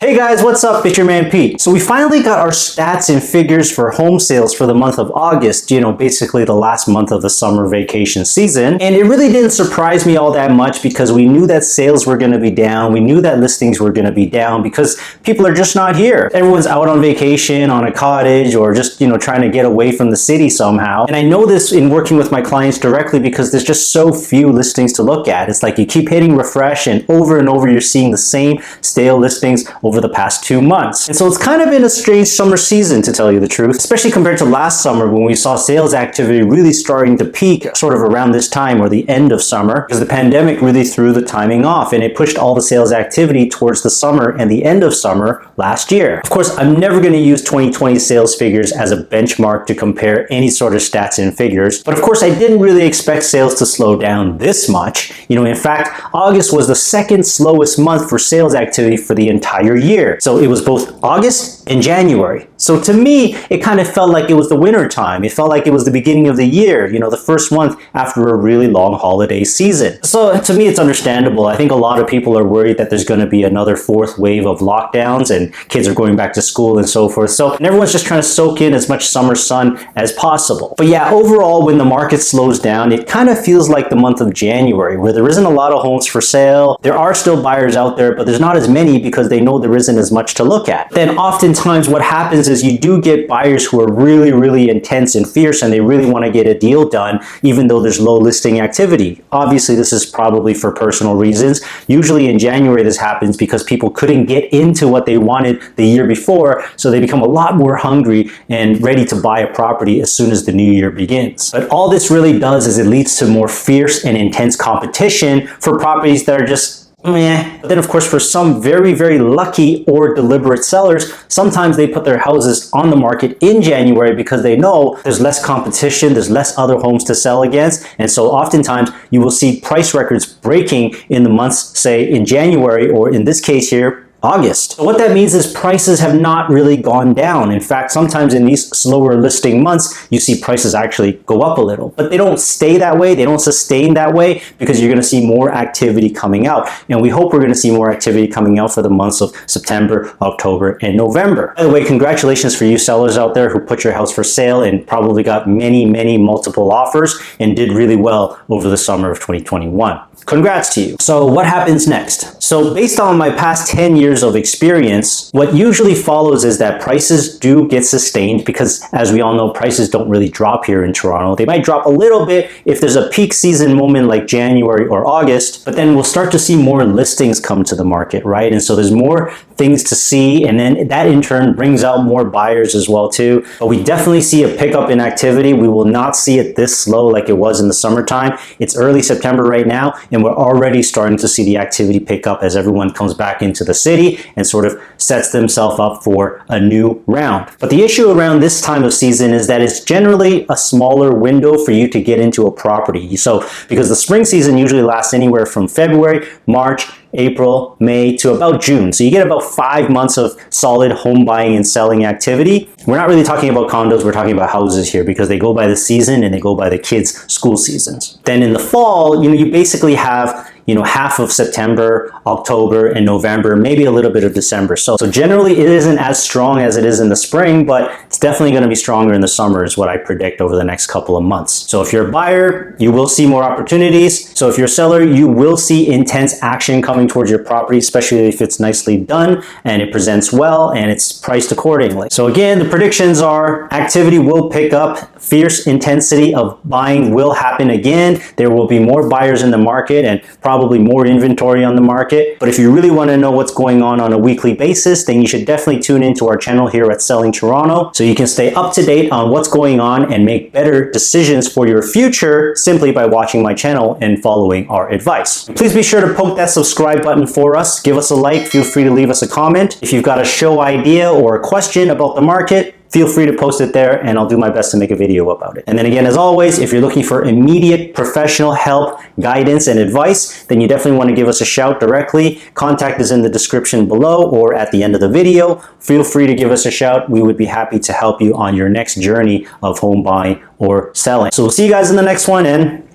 Hey guys, what's up? It's your man Pete. So we finally got our stats and figures for home sales for the month of August, basically the last month of the summer vacation season. And it really didn't surprise me all that much because we knew that sales were going to be down. We knew that listings were going to be down because people are just not here. Everyone's out on vacation, on a cottage, or just, trying to get away from the city somehow. And I know this in working with my clients directly because there's just so few listings to look at. It's like you keep hitting refresh and over you're seeing the same stale listings over the past 2 months. And so it's kind of been a strange summer season, to tell you the truth, especially compared to last summer when we saw sales activity really starting to peak sort of around this time or the end of summer, because the pandemic really threw the timing off and it pushed all the sales activity towards the summer and the end of summer last year. Of course, I'm never going to use 2020 sales figures as a benchmark to compare any sort of stats and figures, but of course I didn't really expect sales to slow down this much. In fact, August was the second slowest month for sales activity for the entire year. So it was both August and January. So to me, it kind of felt like it was the winter time. It felt like it was the beginning of the year, the first month after a really long holiday season. So to me, it's understandable. I think a lot of people are worried that there's going to be another fourth wave of lockdowns and kids are going back to school and so forth. And everyone's just trying to soak in as much summer sun as possible. But yeah, overall, when the market slows down, it kind of feels like the month of January, where there isn't a lot of homes for sale. There are still buyers out there, but there's not as many because they know there isn't as much to look at. Then oftentimes what happens is you do get buyers who are really intense and fierce and they really want to get a deal done even though there's low listing activity. Obviously, this is probably for personal reasons. Usually in January this happens because people couldn't get into what they wanted the year before, so they become a lot more hungry and ready to buy a property as soon as the new year begins. But all this really does is it leads to more fierce and intense competition for properties that are just meh. But then of course, for some very lucky or deliberate sellers, sometimes they put their houses on the market in January because they know there's less competition, there's less other homes to sell against. And so oftentimes you will see price records breaking in the months, say in January, or in this case here, August. So what that means is prices have not really gone down. In fact, sometimes in these slower listing months, you see prices actually go up a little, but they don't stay that way. They don't sustain that way because you're going to see more activity coming out. And we hope we're going to see more activity coming out for the months of September, October, and November. By the way, congratulations for you sellers out there who put your house for sale and probably got many multiple offers and did really well over the summer of 2021. Congrats to you. So what happens next? So based on my past 10 years of experience, what usually follows is that prices do get sustained because, as we all know, prices don't really drop here in Toronto. They might drop a little bit if there's a peak season moment like January or August, but then we'll start to see more listings come to the market, right? And so there's more things to see, and then that in turn brings out more buyers as well too. But we definitely see a pickup in activity. We will not see it this slow like it was in the summertime. It's early September right now, and we're already starting to see the activity pick up as everyone comes back into the city and sort of sets themselves up for a new round. But the issue around this time of season is that it's generally a smaller window for you to get into a property. So because the spring season usually lasts anywhere from February, March, April, May to about June. So you get about 5 months of solid home buying and selling activity. We're not really talking about condos, we're talking about houses here because they go by the season and they go by the kids' school seasons. Then in the fall, you basically have half of September, October, and November, maybe a little bit of December. So generally it isn't as strong as it is in the spring, but it's definitely going to be stronger in the summer is what I predict over the next couple of months. So if you're a buyer, you will see more opportunities. So if you're a seller, you will see intense action coming towards your property, especially if it's nicely done and it presents well and it's priced accordingly. So again, the predictions are activity will pick up, fierce intensity of buying will happen again. There will be more buyers in the market and probably more inventory on the market. But if you really want to know what's going on a weekly basis, then you should definitely tune into our channel here at Selling Toronto so you can stay up to date on what's going on and make better decisions for your future simply by watching my channel and following our advice. Please be sure to poke that subscribe button for us. Give us a like. Feel free to leave us a comment. If you've got a show idea or a question about the market, feel free to post it there and I'll do my best to make a video about it. And then again, as always, if you're looking for immediate professional help, guidance, and advice, then you definitely want to give us a shout directly. Contact is in the description below or at the end of the video. Feel free to give us a shout. We would be happy to help you on your next journey of home buying or selling. So we'll see you guys in the next one and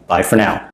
bye for now.